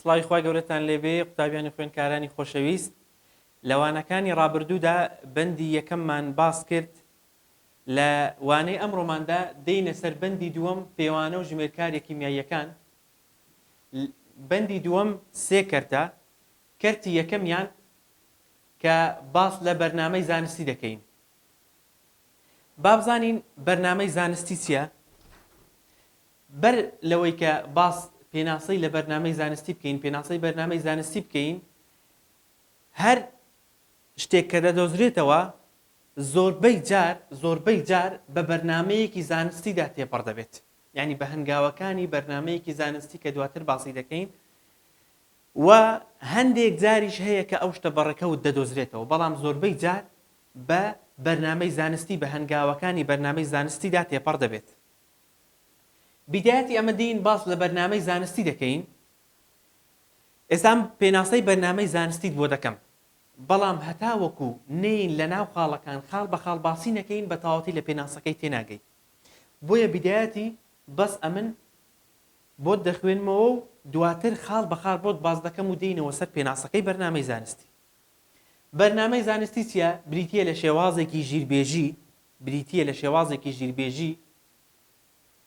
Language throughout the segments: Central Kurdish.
سڵاوی خوای گەورەتان لێبێ قوتابیانی خوێندکارانی خۆشەویست لەوانەکانی ڕابردوودا بەندی یەکەممان باس کرد لە وانەی ئەمڕۆماندا دێینە سەر بەندی دووەم پێوانە و ژمێرکاری کیمیاییەکان. بەندی دووەم سێ کەرتە. کەرتی یەکەمیان کە باس لە بەرنامەی زانستی دەکەین. بابزانین بەرنامەی زانستی چییە؟ بەر لەوەی کە باس پێناسەی لە بەرنامەی زانستی بکەین، پێناسەی بەرنامەی زانستی بکەین، هەر شتێک کە دەدۆزرێتەوە زۆربەی جار بە بەرنامەیەکی زانستیدا تێپەڕ دەبێت. یعنی بە هەنگاوەکانی بەرنامەیەکی زانستی کە دواتر باسی دەکەین و هەندێک جاریش هەیە کە ئەو شتە بەڕێکەوت دەدۆزرێتەوە، بەڵام زۆربەی جار بە بەرنامەی زانستی بە هەنگاوەکانی بەرنامەی زانستیدا تێپەڕ دەبێت. بیدایەتی ئەمە دین باس لە بەرنامەی زانستی دەکەین. ئێستا پێناسەی بەرنامەی زانستیت بۆ دەکەم، بەڵام هەتا وەکو نین لە ناو خاڵەکان خاڵ بە خاڵ باسی نەکەین بە تەواوەتی لە پێناسەکەی تێناگەین. بۆیە بیدایەتی بەس ئەمن بۆت دەخوێنمەوە و دواتر خاڵ بە خاڵ بۆت باس دەکەم و دێینەوە سەر پێناسەکەی بەرنامەی زانستی. بەرنامەی زانستی چییە؟ بریتیە لە شێوازێکی ژیربێژی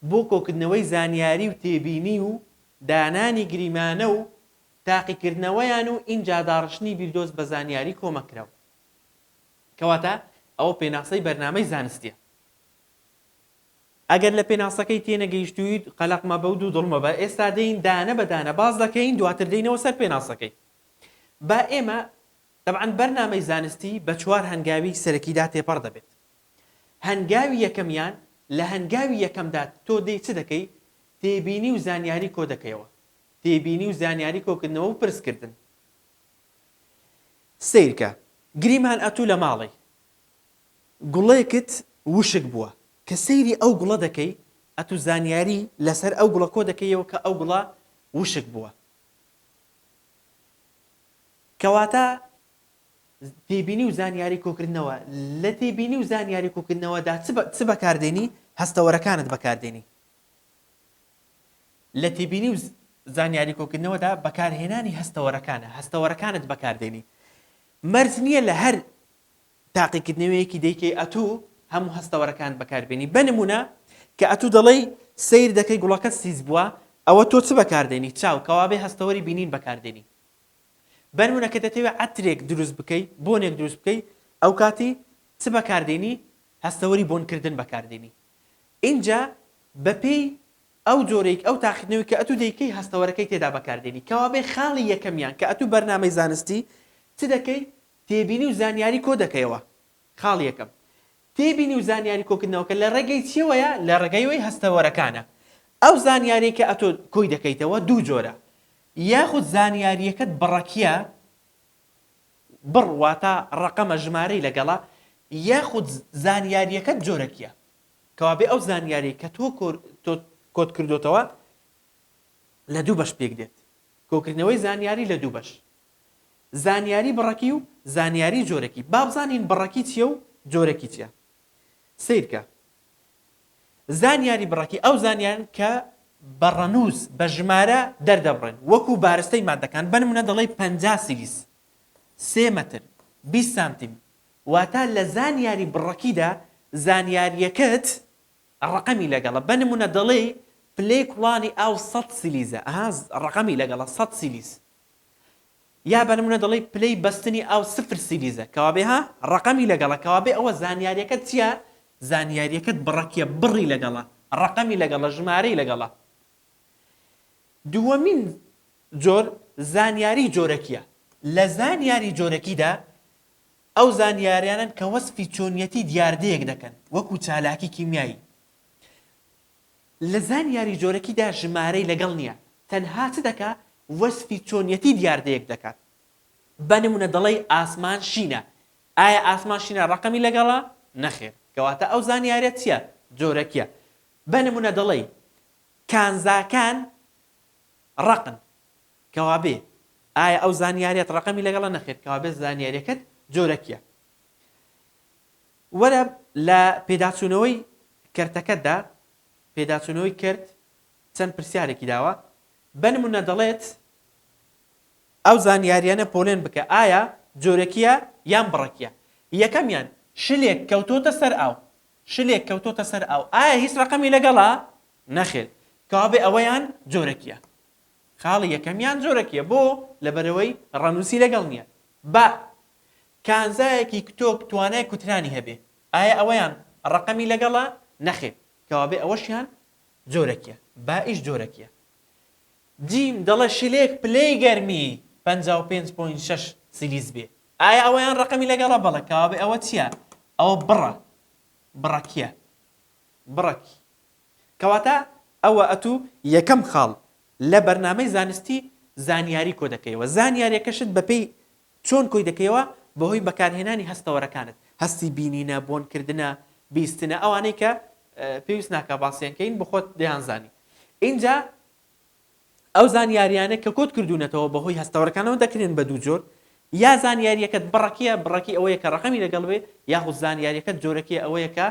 بۆ کۆکردنەوەی زانیاری و تێبینی و دانانی گریمانە و تاقیکردنەوەیان و ئینجا داڕشتنی بیردۆز بە زانیاری کۆمەکراوە. کەواتە ئەوە پێناسەی بەرنامەی زانستیە. ئەگەر لە پێناسەکەی تێنەگەیشتویت قەلەق مەبە و دوو دڵ مەبە. ئێستا دەین دانە بە دانە باز دەکەین، دواتر دێینەوە سەر پێناسەکەی. با ئێمە طبعاً بەرنامەی زانستی بە چوار هەنگاوی سەرەکیدا تێپەڕ دەبێت. هەنگاوی یەکەمیان لە هەنگاوی یەکەمدا تۆ دەی چ دەکەی؟ تێبینی و زانیاری کۆ دەکەیەوە. تێبینی و زانیاری کۆکردنەوە و پرسکردن. سیرکە گریمان ئەتوو لە ماڵی گوڵەیەکت وشک بووە کە سەیری ئەو گوڵە دەکەی، ئەتوو زانیاری لەسەر ئەو گوڵە کۆ دەکەیەوە کە ئەو گوڵە وشک بووە. کەواتە تێبینی و زانیاری کۆکردنەوە لە تێبینی و زانیاری کۆکردنەوەدا چ بەکاردێنی؟ هەستەوەرەکانت بەکاردێنی. لە تێبینی و زانیاری کۆکردنەوەدا بەکارهێنانی هەستەوەرەکانت بەکاردێنی. مەرج نییە لە هەر تاقیکردنەوەیەکی دەیکەی ئەتوو هەموو هەستەوەرەکان بەکاربێنی. بەنمونە کە ئەتوو دەڵێی سیر دەکەی گوڵەکەت سیز بووە، ئەوە تۆ چ بەکاردێنی؟ چاو، کەوابێ هەستەوەری بینین بەکاردێنی. بەنمونە کە دەتەوێت عەترێک دروست بکەی، بۆنێک دروست بکەی، ئەو کاتی چ بەکاردێنی؟ هەستەوەری بۆنکردن بەکاردێنی. اینجا بەپێی ئەو جۆرێک ئەو تاقیکردنەوەی کە ئەتوو دەیکەی هەستەوەرەکەی تێدا بەکاردێنی. کەوابێ خاڵی یەکەمیان کە ئەتوو بەرنامەی زانستی چ دەکەی؟ تێبینی و زانیاری کۆ دەکەیەوە. خاڵ یەکەم تێبینی و زانیاری کۆکردنەوە کە لە ڕێگەی چیەوەیە؟ لە ڕێگەیەوەی هەستەوەرەکانە. ئەو زانیاری کە ئەتۆ کۆی دەکەیتەوە دوو جۆرە. یاخود زانیاریەکەت بڕەکیە، بڕ واتە ڕقەمە ژمارەی لەگەڵا، یاخود زانیاریەکەت جۆرەکیە. کەوابێ ئەو زانیاری کە تۆ کۆت کردوتەوە لە دوو بەش پێک دێت. کۆکردنەوەی زانیاری لە دوو بەش، زانیاری بڕەکی و زانیاری جۆرەکی. بابزانین بڕەکی چیە و جۆرەکی چیە. سیرکە زانیاری بڕەکی ئەو زانیارن کە بە ڕەنووس بە ژمارە دەردەبڕن، وەکو بارستەی مادەکان. بنمونە دەڵێ 50 سیلیس، 3 مەتر، 20 سانتیم. واتە لە زانیاری بڕەکیدا زانیاریەکەت ڕقەمی لەگەڵە. بنمونە دەڵێ پلەی کوڵانی ئاو 100 سیلیزە، ڕقەمی لەگەڵە 100 سیلیز. یا بنمونە دەڵێ پلەی بەستنی ئاو 0 سیلیزە، کەوابێ ڕقەمی لەگەڵە. کەوابێ ئەوە زانیاریەکەت چییە؟ زانیاریەکەت بڕەکیە، بڕی لەگەڵە، ڕقەمی لەگەڵە، ژمارەی لەگەڵە. دووەمین جۆر زانیاری جۆرەکیە. لە زانیاری جۆرەکیدا ئەو زانیاریانن کە وەسفی چۆنیەتی دیاردەیەک دەکەن، وەکو چالاکی کیمیایی. لە زانیاری جۆرەکیدا ژمارەی لەگەڵ نییە، تەنها چ دەکا؟ وەسفی چۆنیەتی دیاردەیەک دەکات. بنمونە دەڵێ ئاسمان شینە، ئایا ئاسمان شینە ڕقەمی لەگەڵە؟ نەخێر، کەواتە ئەو زانیاریە چییە؟ جۆرەکیە. بنمونە دەڵێ کانزاکان ڕقن، کەوابێ ئایا ئەو زانیاریەت ڕقەمی لەگەڵە؟ نەخێر، کەوابێ زانیاریەکەت جۆرەکیە. وەرە لە پێداچوونەوەی کەرتەکەتدا، پێداچوونەوەی کرد چەند پرسیارێکی داوە. بنمونە دەڵێت ئەو زانیاریانە پۆلێن بکە ئایا جۆرەکیە یان بڕەکیە. یەکەمیان شلێک کەوتۆتە سەر ئاو، شلێک کەوتۆتە سەر ئاو ئایا هیچ ڕقەمی لەگەڵا؟ نەخێر، کەوابێ ئەوەیان جۆرەکیە. خاڵی یەکەمیان جۆرەکیە بۆ لەبەرەوەی ڕەنووسی لەگەڵ نییە. بە کانزایەکی کتۆک توانای کوترانی هەبێ ئایا ئەوەیان ڕقەمی لەگەڵا؟ نەخێر، کەوابێ ئەوەشیان جۆرەکیە. با ئیش جۆرەکیە. جیم دەڵێ شلێک پلەی گەرمی 55.6 سیلیز بێ ئایا ئەوەیان ڕقەمی لەگەڵا؟ بەڵێ، کەوابێ ئەوە چییە؟ ئەوە بڕەکیە، بڕەکی. کەواتە ئەوە ئەتوو یەکەم خاڵ لە بەرنامەی زانستی زانیاری کۆ دەکەیەوە. زانیاریەکەشت بەپێی چۆن کۆی دەکەیەوە؟ بەهۆی بەکارهێنانی هەستەوەرەکانت، هەستی بینینە، بۆنکردنە، بیستنە، ئەوانەی کە پێویست ناکە باسییانکەین بۆ خۆت دەیانزانی. اینجا ئەو زانیاریانە کە کۆت کردوونەتەوە بەهۆی هەستەوەرەکانەوە دەکرێن بە دوو جۆر، یا زانیاریەکەت بڕەکیە، بڕەکی ئەوەیە کە ڕقەمی لەگەڵ بێ، یاخود زانیاریەکەت جۆرەکیە ئەوەیە کە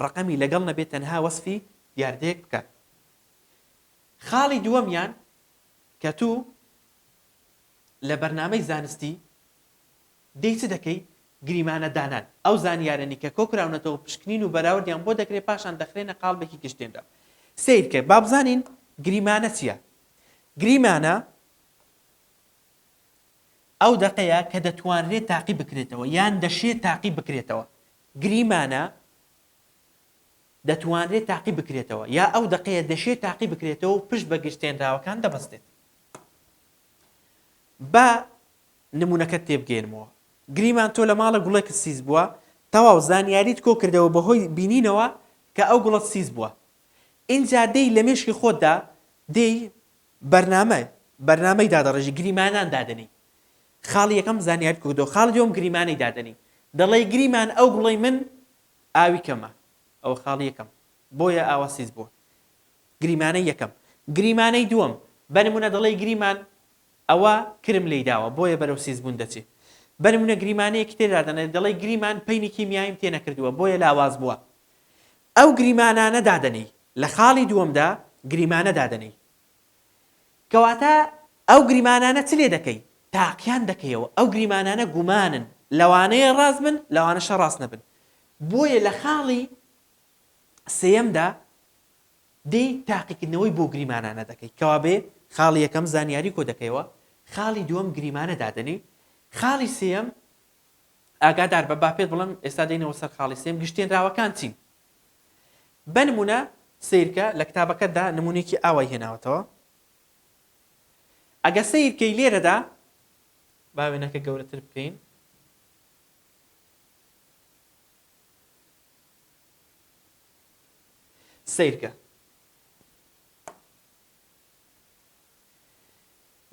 ڕقەمی لەگەڵ نەبێت، تەنها وەسفی دیاردەیەک بکات. خاڵی دووەمیان کە تو لە بەرنامەی زانستی دەی چ دەکەی؟ گریمانە دانان. ئەو زانیارانی کە کۆکراونەتەوە پشکنین و بەراوردیان بۆ دەکرێت پاشان دەخرێنە قاڵبێکی گشتێنرا. سیرکە با بزانین گریمانە چییە؟ گریمانە ئەو دەقەیە کە دەتوانرێت تاقی بکرێتەوە یان دەشێت تاقی بکرێتەوە. گریمانە دەتوانرێت تاقی بکرێتەوە یا ئەو دەقەیە دەشێت تاقی بکرێتەوە و پشت بە گشتێنراوەکان دەبەستێت. بە نمونونەکە تێبگەێنمەوە. گریمان تۆ لە ماڵە گوڵێک سیز بووە، تەواو زانیاریت کۆ کردەوە بەهۆی بینینەوە کە ئەو گوڵەت سیز بووە. اینجا دەی لە مێشکی خۆتدا دەی بەرنامەی دادەڕێژی گریمانان دادنی. خاڵی یەکەم زانیاری کردەوە، خاڵی دووەم گریمانەی دادنی. دەڵێ گریمان ئەو گوڵەی من ئاوی کەمە، ئەو خاڵی یەکەم بۆیە ئاوا سیز بووە. گریمانەی یەکەم. گریمانەی دووەم بەنمونە دەڵێ گریمان ئەوە کرم لێی داوە بۆیە بەرەو سیز بوون دەچێت. بەنمونە گریمانەیەکی تێدادەنێت دەڵێ گریمان پەینی کیمیایم تێ نەکردووە بۆیە لاواز بووە. ئەو گریمانانە دادنی لە خاڵی دووەمدا گریمانە دادنی. کەواتە ئەو گریمانانە چ لێ دەکەی؟ تاقییان دەکەیەوە. ئەو گریمانانە گومانن، لەوانەیە ڕاست بن، لەوانەشە ڕاست نەبن. بۆیە لە خاڵی سێیەمدا دەی تاقیکردنەوەی بۆ گریمانانە دەکەی، کەوابێ خاڵی یەکەم زانیاری کۆ دەکەیەوە، خاڵی دووەم گریمانە دادنی، خاڵی سێیەم ئاگادار بە با پێت بڵم ئێستا دەینەوە سەر خاڵی سێم گشتێنراوەکان چین. بەنمونە سیرکە لە کتابەکەتدا نمونێکی ئاوای هێناوەتەوە. ئەگە سیرکەی لێرەدا با وێنەکە گەورەتر بکەین. سیرکە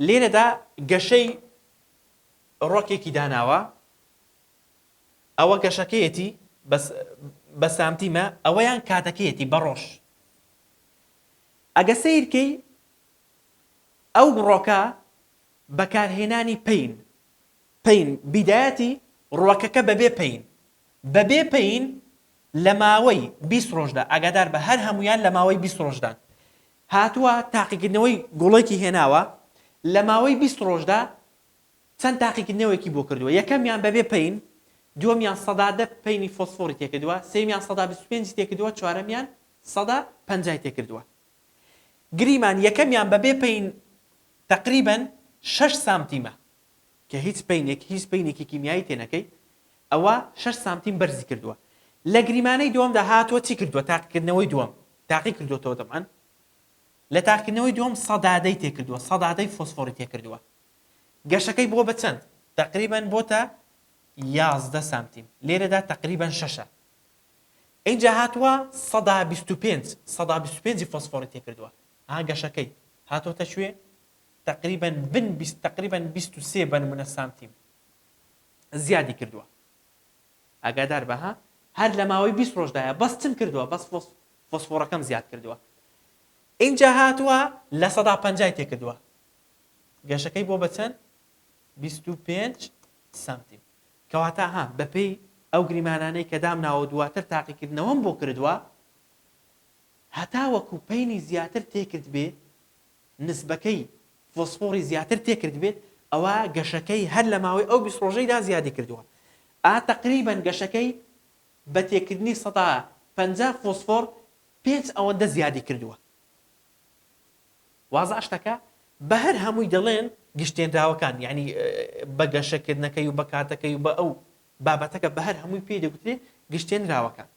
لێرەدا گەشەی ڕۆکێکی داناوە، ئەوە گەشەکەیەتی بە سامتیمە، ئەوەیان کاتەکەیەتی بە ڕۆژ. ئەگە سیرکەی ئەو ڕۆکە بەکارهێنانی پەین بیدایەتی ڕۆکەکە بەبێ پەین لە ماوەی 20 ڕۆژدا، ئاگادار بە هەر هەمویان لە ماوەی 20 ڕۆژدان هاتووە تاقیکردنەوەی گوڵێکی هێناوە، لە ماوەی 20 ڕۆژدا چەند تاقیکردنەوەیەکی بۆ کردووە. یەکەمیان بەبێ پەین، دووەمیان 110 پەینی فۆسفۆری تێکردووە، سێمیان 125 تێکردووە، چوارەمیان 150 تێکردووە. گریمان یەکەمیان بەبێ پەین تقریبا 6 سامتیمە کە هیچ پەینێکی کیمیایی تێنەکەی، ئەوە 6 سامتیم بەرزی کردووە. لە گریمانەی دووەمدا هاتووە چی کردووە؟ تاقیکردنەوەی دووەم تاقی کردوەوە. دەمان لە تاقیکردنەوەی دووەم 110 تێکردووە، 110 فۆسفۆری تێکردووە. گەشەکەی بۆ بە چەند؟ تقریبا بۆتە 11 سامتیم، لێرەدا تقریبا 6. اینجا هاتووە 125 فۆسفۆری تێکردووە. گەشەکەی هاتووەتە شوێ تقریبا 23 بەنمونە سامتیم زیادی کردووە. ئاگادار بەها هەر لە ماوەی 20 ڕۆژدایە بەس چن کردووە؟ بەس فۆسفۆرەکەم زیاد کردووە. اینجا هاتووە لە 150 تێکردووە. گەشەکەی بۆ بە چەند؟ 25 سامتیم. کەواتە بەپێی ئەو گریمانانەی کە دامناوە دواتر تاقیکردنەوەم بۆ کردووە، هەتا وەکو پەینی زیاتر تێکرد بێت، نسبەکەی فۆسفۆری زیاتر تێکرد بێت، ئەوە گەشەکەی هەر لە ماوەی ئەو 20 ڕۆژەیدا زیادی کردووە. تقریبا گەشەکەی بە تێکردنی 150 فۆسفۆر 5 ئەوەندە زیادی کردووە. وازە شتەکە بە هەر هەمووی دەڵێن گشتێنراوەکان، یعنی بە گەشەکردنەکەی و بە کاتەکەی و بە ئەو بابەتەکە بە هەر هەمووی پێی دەگوترێت گشتێنراوەکان.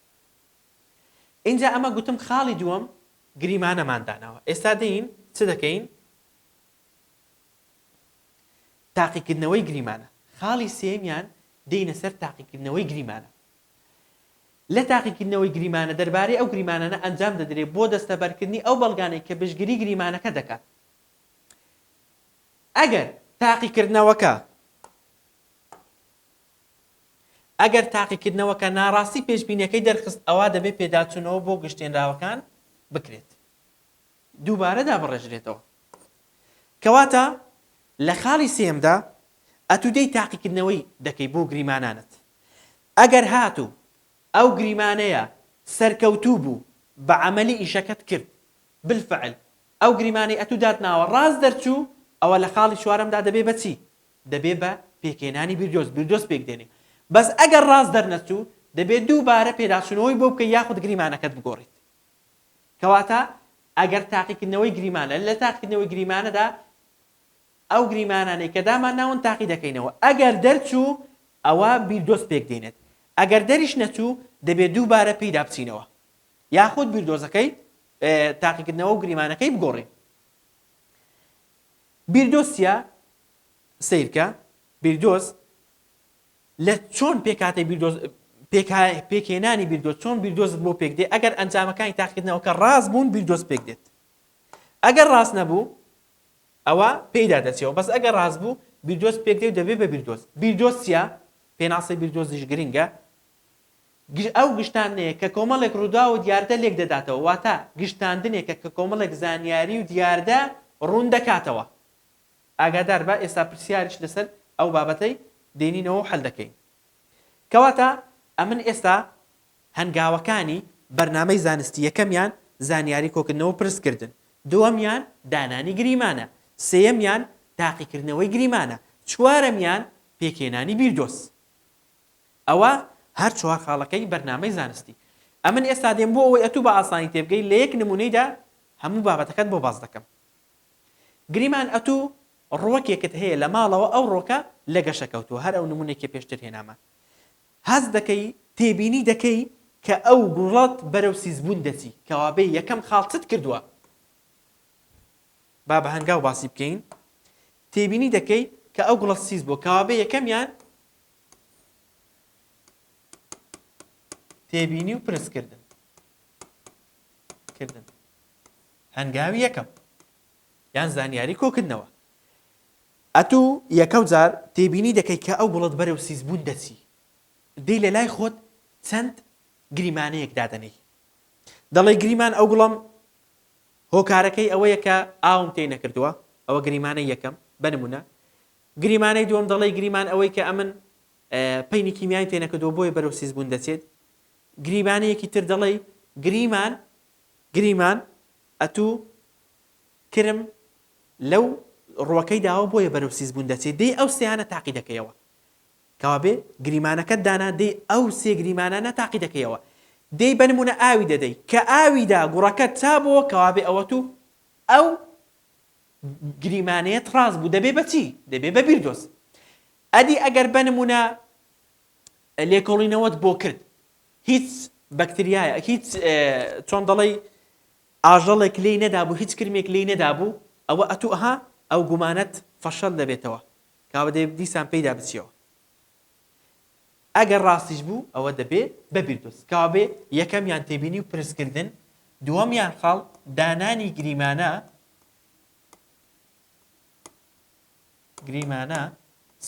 اینجا ئەمە گوتم خاڵی دووەم گریمانەماندانەوە. ئێستا دەین چ دەکەین؟ تاقیکردنەوەی گریمانە. خاڵی سێمیان دەینە سەر تاقیکردنەوەی گریمانە. لە تاقیکردنەوەی گریمانە دەربارەی ئەو گریمانانە ئەنجام دەدرێت بۆ دەستەبەرکردنی ئەو بەڵگانەی کە بژگیری گریمانەکە دەکات. ئەگەر تاقیکردنەوەکە ناڕاستی پێشبینیەکەی دەرخست، ئەوە دەبێت پێداچوونەوە بۆ گشتێنراوەکان بکرێت، دووبارە دابڕێژرێتەوە. کەواتە لە خاڵی سێمدا ئەتودەی تاقیکردنەوەی دەکەی بۆ گریمانانت. ئەگەر هاتوو ئەو گریمانەیە سەرکەوتوو بوو بە عەمەلی ئیشەکەت کرد بالفعل، ئەو گریمانەی ئەتوو داتناوە ڕاست دەرچوو، ئەوە لە خاڵی چوارەمدا دەبێ بە چی؟ دەبێ بە پێکێنانی بیردۆز پێک دێنێ. بەس ئەگەر ڕاست دەرنەچوو دەبێت دووبارە پێداچوونەوەی بۆ بکە یاخود گریمانەکەت بگۆڕیت. کەواتە ئەگەر تاقیکردنەوەی گریمانە لە تاقیکردنەوەی گریمانەدا ئەو گریمانانەی کە دامان ناون تاقی دەکەینەوە، ئەگەر دەرچوو ئەوە بیردۆز پێک دێنێت، ئەگەر دەریش نەچوو دەبێت دووبارە پێیدا بچینەوە یاخود بیردۆزەکەی تاقیکردنەوە و گریمانەکەی بگۆڕین. بیردۆسیە سیرکە بیردۆز لە چۆن پێکاتی بیردۆز پێکهێنانی بیردۆز چۆن بیردۆزت بۆ پێک دێ. ئەگەر ئەنجامەکانی تاقیکردنەوەکە ڕاست بوون بیردۆز پێک دێت، ئەگەر ڕاست نەبوو ئەوە پێیدا دەچێەوە. بەس ئەگەر ڕاست بوو بیردۆز پێک دێ و دەبێت بە بیردۆز. بیردۆسیە پێناسەی بیردۆزیش گرنگە، ئەو گشتانەیە کە کۆمەڵێک ڕوودا و دیاردە لێک دەداتەوە، واتە گشتاندنێکە کە کۆمەڵێک زانیاری و دیاردە ڕوون دەکاتەوە. ئاگادار بە ئێستا پرسیاریش لەسەر ئەو بابەتەی دێنینەوە و هەڵ دەکەین. کەواتە ئەمن ئێستا هەنگاوەکانی بەرنامەی زانستی یەکەمیان زانیاری کۆکردنەوە و پرسکردن، دووەمیان دانانی گریمانە، سێیەمیان تاقیکردنەوەی گریمانە، چوارەمیان پێکهێنانی بیردۆز. ئەوە هەر چوار خاڵەکەی بەرنامەی زانستی. ئەمن ئێستا دێم بۆ ئەوەی ئەتوو بە ئاسانی تێبگەی لە یەک نمونەیدا هەموو بابەتەکەت بۆ باز دەکەم. گریمان ئەتوو ڕۆکێکت هەیە لە ماڵەوە، ئەو ڕۆکە لە گەشەکەوتووە، هەر ئەو نمونێکی پێشتر هێنامان. هەز دەکەی تێبینی دەکەی کە ئەو گوڵەت بەرەو سیزبوون دەچی، کەوابێ یەکەم خاڵچت کردووە. با بە هەنگاو باسی بکەین. تێبینی دەکەی کە ئەو گوڵەت سیز بووە، کەوابێ یەکەمیان تێبینی و پرسکردن هەنگاوی یەکەم یان زانیاری کۆکردنەوە. ئەتوو یەکەو جار تێبینی دەکەی کە ئەو گوڵەت بەرەو سیزبوون دەچی، دەی لە لای خۆت چەند گریمانەیەک دادەنەی، دەڵێ گریمان ئەو گوڵم هۆکارەکەی ئەوەیە کە ئاوم تێی نەکردووە، ئەوە گریمانەی یەکەم بنمونە. گریمانەی دووەم دەڵێ گریمان ئەوەی کە ئەمن پەینی کیمیایی تێ نەکردووە بۆیە بەرەو سیزبوون دەچێت. گریمانەیەکی تر دەڵێ گریمان ئەتوو کرم لەو ڕۆکەی داوە بۆیە بەرەو سیزبوون دەچێت، دەی ئەو سێیانە تاقی دەکەیەوە. کەوابێ گریمانەکەت دانا دەی ئەو سێ گریمانانە تاقی دەکەیەوە. دەی بنمونە ئاوی دەدەی کە ئاویدا گوڕەکەت چابەوە، کەوابێ ئەوەتوو ئەو گریمانەیەت ڕاست بوو، دەبێ بە چی؟ دەبێ بە بیردۆز. ئەدی ئەگەر بنمونە لێکۆڵینەوەت بۆ کرد، هیچ بەکتریایە، هیچ چۆن دەڵێ ئاژەڵێک لێی نەدابوو، هیچ کرمێک لێی نەدابوو، ئەوە ئەتوو ئەها ئەو گومانەت فەشەل دەبێتەوە، کەوا دەبێ دیسان پێیدا بچیەوە. ئەگەر ڕاستیش بوو ئەوە دەبێ بە بیردۆز. کەوابێ یەکەمیان تێبینی و پرسکردن، دووەمیان خاڵ دانانی گریمانە،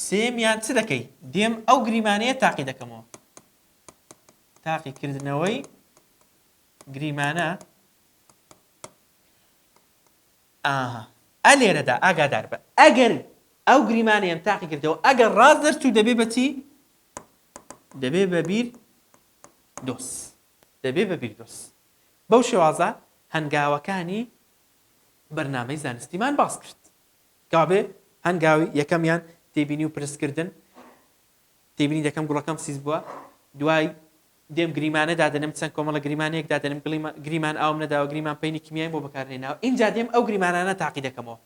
سێمیان چ دەکەی؟ دێم ئەو گریمانەیە تاقی دەکەمەوە، تاقیکردنەوەی گریمانە. ئەلێرەدا ئاگادار بە، ئەگەر ئەو گریمانەیەم تاقی کردەوە، ئەگەر ڕاست دەرچوو دەبێ بە چی؟ دەبێ بە بیردۆز. بەو شێوازە هەنگاوەکانی بەرنامەی زانستیمان باس کرد. کەوابێ هەنگاوی یەکەمیان تێبینی و پرسکردن تێبینی دەکەم گوڵەکەم سیز بووە دوای دێم گریمانە دادەنم چەند کۆمەڵە گریمانەیەک دادەنم گریمان ئاوم نەداوە گریمان پەینی کیمیایی بۆ بەکارهێناوە اینجا دێم ئەو گریمانانە تاقی دەکەمەوە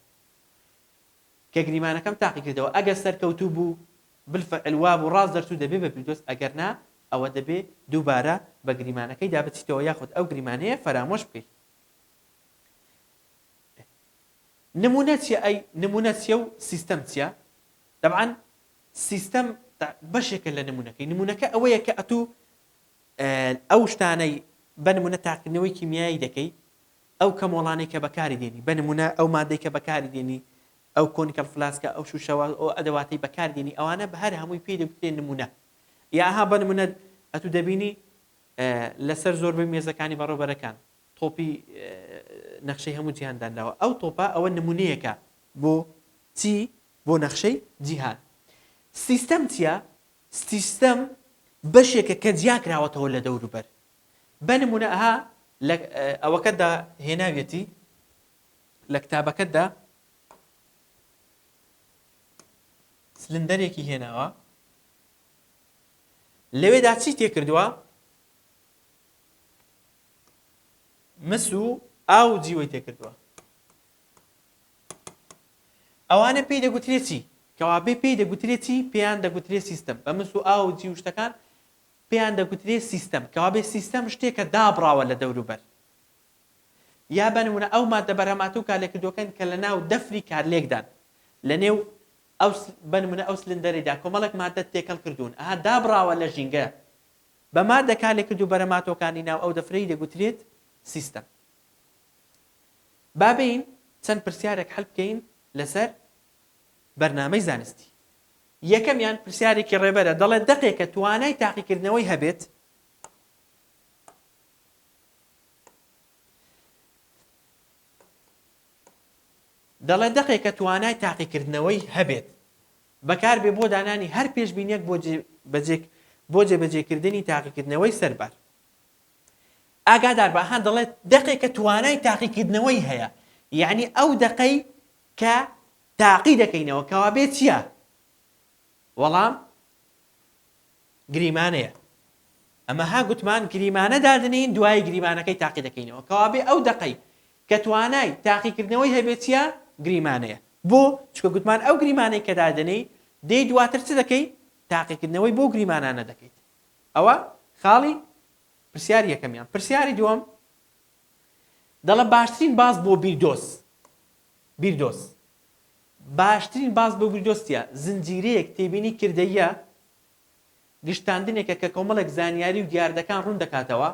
کە گریمانەکەم تاقی کردەوە ئەگەر سەرکەوتوو بوو بالفعل وا بوو ڕاست دەرچوو دەبێ بە بیردۆست ئەگەر نا ئەوە دەبێ دووبارە بە گریمانەکەی دابچیتەوە یاخود ئەو گریمانەیە فەرامۆش بکەیت نمونە چیە ئەی نمونە چیە و سیستەم چیە طبعا سیستەم بەشێکە لە نمونەکە ئەوەیە کە ئەتوو ئەو شتانەی بە نمونە تاقیکردنەوەی کیمیایی دەکەی ئەو کەمۆڵانەی کە بەکاری دێنی بە نمونە ئەو مادەی کە بەکاری دێنی ئەو کۆنیکەل فلاسکە ئەو شوشەوە ئەو ئەدەواتەی بەکاردێنی ئەوانە بە هەر هەمووی پێی دەگوترێن نمونە یاها بە نمونە ئەتوو دەبینی لەسەر زۆربەی مێزەکانی بەڕێوەبەرەکان تۆپی نەخشەی هەموو جیهاندانراوە ئەو تۆپە ئەوە نمونەیەکە بۆ چی بۆ نەخشەی جیهان سیستەم چیە سیستەم بەشێکە کە جیا کراوەتەوە لە دەوروبەر بە نمونە ئەها ئەوەکەتدا هێناوێتی لە کتابەکەتدا سلندەرێکی هێناوە لەوێدا چی تێکردووە مس و ئاو جیوەی تێکردووە ئەوانە پێی دەگوترێت چی کەوابێ پێی دەگوترێت چی پێیان دەگوترێت سیستەم بە مس و ئاو جی و شتەکان پێیان دەگوترێت سیستەم کەوابێ سیستەم شتێکە دابڕاوە لە دەوروبەر یا بە نمونە ئەو مادە بەرهەماتوو کارلێکردوەکەن کە لە ناو دەفری کارلێکدان لە نێو ئەو بە نمونە ئەو سلندەرێدا کۆمەڵێک مادە تێکەڵ کردوون ئەها دابڕاوە لە ژینگە بە مادە کارلێکردو بەرهەماتۆکانی ناو ئەو دەفرەی دەگوترێت سیستەم بابین چەند پرسیارێک هەڵ بکەین لەسەر بەرنامەی زانستی یەکەمیان پرسیارێکی ڕێبەرە دەڵێت دقێکە توانای تاقیکردنەوەی هەبێت دەڵێت دقێکە توانای تاقیکردنەوەی هەبێت بەکار بێ بۆ دانانی هەر پێشبینیەک بۆ جێبەجێکردنی تاقیکردنەوەی سەربار ئاگادار بە هەن دەڵێت دقێکە توانای تاقیکردنەوەی هەیە یعنی ئەو دقەی کە تاقی دەکەینەوە کەوا بێت چییە وەڵام گریمانەیە ئەمە ها گوتمان گریمانە دادنین دوای گریمانەکەی تاقی دەکەینەوە کەوا بێ ئەو دقەی کە توانای تاقیکردنەوەی هەبێت چییە گریمانەیە بۆ چکە گوتمان ئەو گریمانەی کە دادنەی دەی دواتر چ دەکەی تاقیکردنەوەی بۆ گریمانانە دەکەیت ئەوە خاڵی پرسیاری یەکەمیان پرسیاری دووەم دەڵێ باشترین باز بۆ بیردۆز باشترین باز بۆ بیردۆستیە زنجیرەیەک تێبینی کردەیە گشتاندنێکە کە کۆمەڵێک زانیاری و دیاردەکان ڕوون دەکاتەوە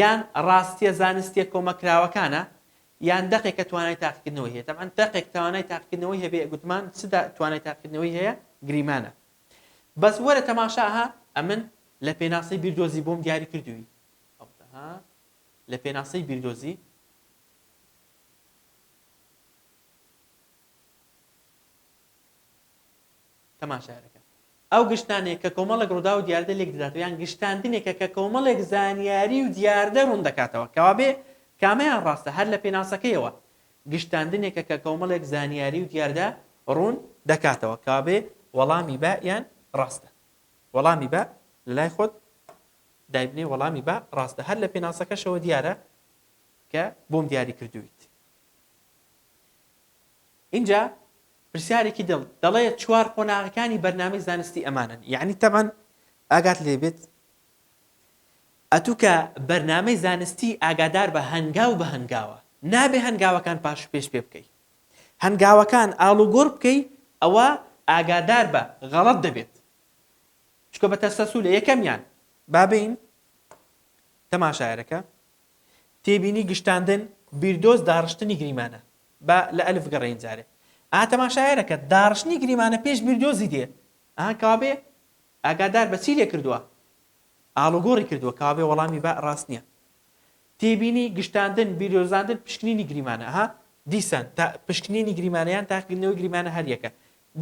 یان ڕاستیە زانستیە کۆمەکراوەکانە یان دقێکە توانای تاقیکردنەوەی هەیە طبعاً دقێک توانای تاقیکردنەوەی هەبێ گوتمان چدا توانای تاقیکردنەوەی هەیە گریمانە بەس وەرە تەماشاها ئەمن لە پێناسەی بیردۆزی بۆم دیاری کردووی لە پێناسەی بیردۆزی تەماشایەکە ئەو گشتانێک کە کۆمەڵێک ڕوودا و دیاردە لێک دەداتەوە یان گشتاندنێکە کە کۆمەڵێک زانیاری و دیاردە ڕوون دەکاتەوە کەوا بێ کامیان ڕاستە هەر لە پێناسەکەیەوە گشتاندنێکە کە کۆمەڵێک زانیاری و دیاردە ڕوون دەکاتەوە کەوا بێ وەڵامی بە یان ڕاستە وەڵامی بە لای خۆت دایبنێ وەڵامی بە ڕاستە هەر لە پێناسەکەشەوە دیارە کە بۆم دیاری کردویت اینجا پرسیارێکی دەڵێت چوار قۆناغەکانی بەرنامەی زانستی ئەمانن یعنی تەبەن ئاگات لێبێت ئەتوو کە بەرنامەی زانستی ئاگادار بە هەنگاو بە هەنگاوە نابێ هەنگاوەکان پاش پێش پێ بکەی هەنگاوەکان ئاڵوگۆڕ بکەی ئەوە ئاگادار بە غەڵەت دەبێت چکە بە تەسەسولە یەکەمیان بابین تەماشایەرەکە تێبینی گشتاندن بیردۆز داڕشتنی گریمانە بە لە ئەلف گەڕێین جارێ تەماشایەرەکە داڕشتنی گریمانە پێش بیردۆزی دێ کابێ ئاگادار بە چی لێ کردووە ئاڵوگۆڕی کردووە کابێ وەڵامی بە ڕاست نییە تێبینی گشتاندن بیردۆزاندن پشکنینی گریمانە دیسان پشکنینی گریمانەیان تاقیکردنەوەی گریمانە هەر یەکە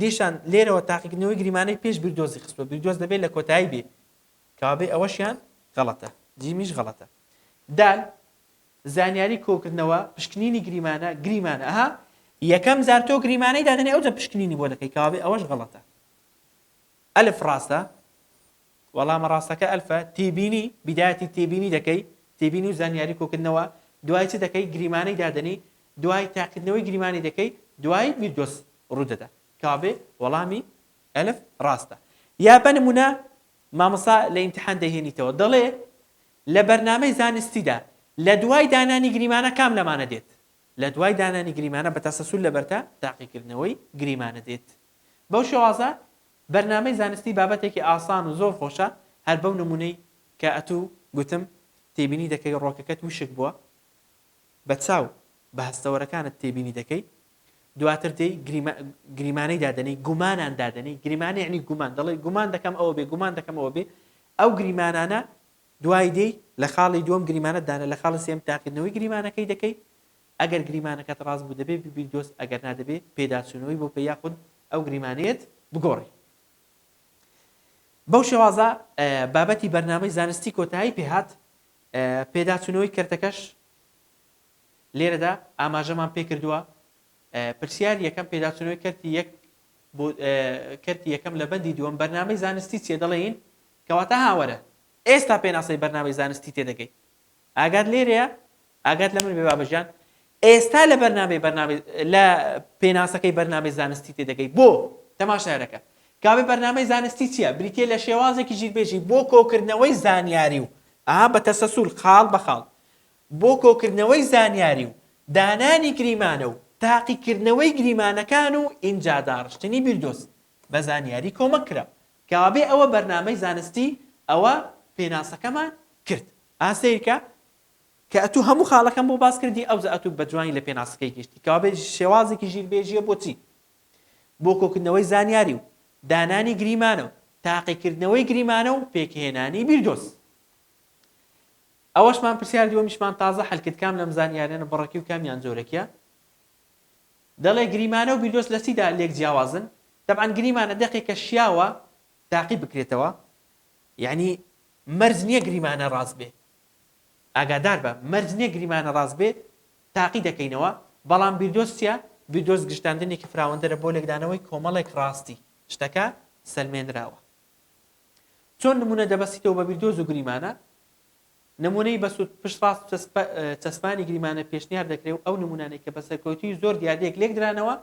دیشان لێرەوە تاقیکردنەوەی گریمانەی پێش بیردۆزی خستووە بیردۆز دەبێت لە کۆتایی بێ کابێ ئەوەشیان غەڵەتە جیمیش غەڵەتە دال زانیاری کۆکردنەوە پشکنینی گریمانە یەکەم جار تۆ گریمانەی دادنێ ئەوجە پشکنینی بۆ دەکەی کاوێ ئەوەش غەڵەتە. ئەلف ڕاستە، وەڵامە ڕاستەکە ئەلفە، تێبینی بیدایەتی تێبینی دەکەی، تێبینی و زانیاری کۆکردنەوە، دوای چ دەکەی گریمانەی دادنی، دوای تاقیکردنەوەی گریمانی دەکەی، دوای بیردۆست ڕوودەدا کاوێ وەڵامی ئەلف ڕاستە. یا بەنمونە مامۆستا لە ئیمتحان دەهێنیتەوە دەڵێ لە بەرنامەی زانستیدا لە دوای دانانی گریمانە کام لەمانە دێت؟ لە دوای دانانی گریمانە بە تەسەسول لەبەرتە تاقیکردنەوەی گریمانە دێت. بەو شێوازە بەرنامەی زانستی بابەتێکی ئاسان و زۆر خۆشە، هەر بەو نمونەی کە ئەتوو گوتم تێبینی دەکەی ڕۆکەکەت وشک بووە بە چاو بە هەستەوەرەکانت تێبینی دەکەی، دواتر دێی گریمانەی دادنەی گومانان دادنەی، گریمانە یعنی گومان، دەڵێ گومان دەکەم ئەوە بێ، گومان دەکەم ئەوە بێ، ئەو گریمانانە دوای دێی لە خاڵی دووەم گریمانە دانە، لە خاڵی سێم تاقیکردنەوەی گریمانەکەی دەکەی، ئەگەر گریمانەکەت ڕاست بوو دەبێ بیردۆست، ئەگەر نادەبێ پێداچوونەوەی بۆ پێ یاخود ئەو گریمانەیەت بگۆڕی. بەو شێوازە بابەتی بەرنامەی زانستی کۆتایی پێهات. پێداچوونەوەی کردەکەش لێرەدا ئاماژەمان پێ کردووە. پرسیار یەکەم پێداچوونەوەی کردی یەکەم لە بەندی دووەم بەرنامەی زانستی چیە؟ دەڵێین کەواتە هاوەرە ئێستا پێناسەی بەرنامەی زانستی تێدەگەی. ئاگات لێرەیە، ئاگات لە من بێ بابەژان، ئێستا لە لە پێناسەکەی بەرنامەی زانستی تێدەگەی. بۆ تەماشایەرەکە کاوێ بەرنامەی زانستی چییە؟ بریتێ لە شێوازێکی ژیربێژی بۆ کۆکردنەوەی زانیاری و بە تەسەسول خاڵ بە خاڵ بۆ کۆکردنەوەی زانیاری و دانانی گریمانە و تاقیکردنەوەی گریمانەکان و ئینجا داڕشتنی بیردۆست بە زانیاری کۆمەک کرا. کابێ ئەوە بەرنامەی زانستی ئەوە پێناسەکەمان کرد. ئاسەیرکە کە ئەتوو هەموو خاڵەکەم بۆ باس کردی، ئەوزە ئەتوو بە جوانی لە پێناسەکەی گەشتی. کابێ شێوازێکی ژیربێژیە بۆچی؟ بۆ کۆکردنەوەی زانیاری و دانانی گریمانە و تاقیکردنەوەی گریمانە و پێکهێنانی بیردۆست. ئەوەشمان پرسیار دووەمیشمان تازە حەلکرد کام لەم زانیاریانە بڕەکی و کامیان جۆرەکیە. دەڵێ گریمانە و بیردۆست لە چیدا لێک جیاوازن؟ طبعاً گریمانە دەقێکە شیاوە تاقی بکرێتەوە، یعنی مەرج نییە گریمانە ڕاست بێ. ئاگادار بە مەرج نییە گریمانە ڕاست بێ، تاقی دەکەینەوە. بەڵام بیردۆست چیە؟ بیردۆست گشتاندنێکی فراوەندەرە بۆ لێکدانەوەی کۆمەڵێک ڕاستی شتەکە سەلمێنراوە. چۆن نمونە دەبەستیتەوە بە بیردۆز و گریمانە؟ نمونەی بەسوود پشت ڕاست چەسپانی گریمانە پێشنیار دەکرێت و ئەو نمونانەی کە بە سەرکەوتوی زۆر دیاردەیەک لێک درانەوە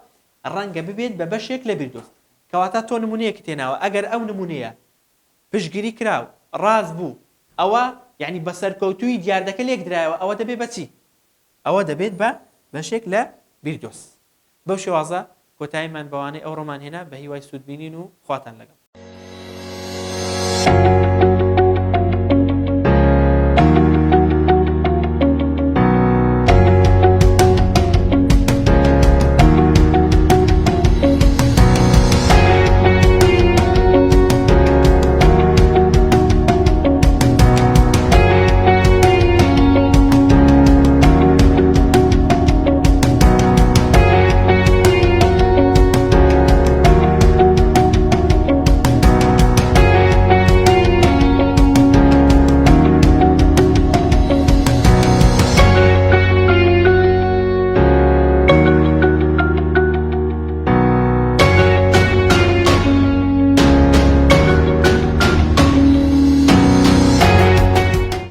ڕەنگە ببێت بە بەشێک لە بیردۆست. کەواتە تۆ نمونەیەکی تێناوە، ئەگەر ئەو نمونەیە پشتگیری کراو ڕاست بوو، ئەوە یعنی بە سەرکەوتوی دیاردەکە لێک درایەوە، ئەوە دەبێت بەچی؟ ئەوە دەبێت بە بەشێک لە بیردۆست. بەو شێوازە کۆتاییمان بەوانەی ئەو ڕۆمان هێنا، بە هیوای سوودبینین و خواتان لەگەڵ.